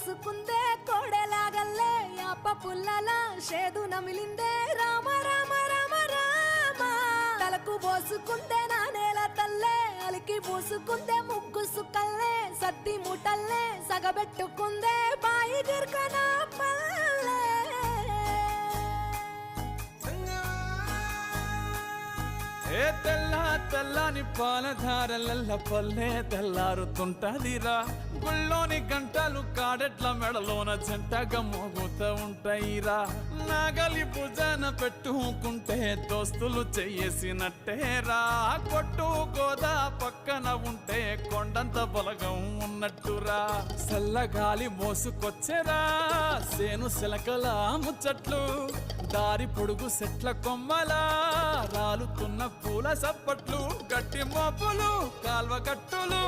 కరుసుకుందే కోడెలాగల్లే యాప పుల్లలా షేదు నమిలిందే రామ రామ రామ రామ తలకు పోసుకుందే నా నేల తల్లే అలికి పూసుకుందే ముగ్గు సుక్కల్లే సత్తి ముటల్లే సగబెట్టుకుందే బాయి గిర్కనా పల్లె ఏ తెల్ల తెల్లని పాలధారలల్ల పల్లె తెల్లారుతుంటదిరా గుళ్ళోని గంటలు కాడెట్ల మెడలోన జంటగా మోగుతూ ఉంటాయిరా నాగలి భుజాన పెట్టుకుంటే దోస్తులు చెయ్యేసినట్టేరా కొట్టు గోదా పక్కన ఉంటే కొండంత బలగం ఉన్నట్టురా చల్లగాలి మోసుకొచ్చెరా సేను శిలకల ముచ్చట్లు దారి పొడుగు సెట్ల కొమ్మలా రాలుతున్న పూల సప్పట్లు గట్టి మోపులు కాల్వ కట్టులు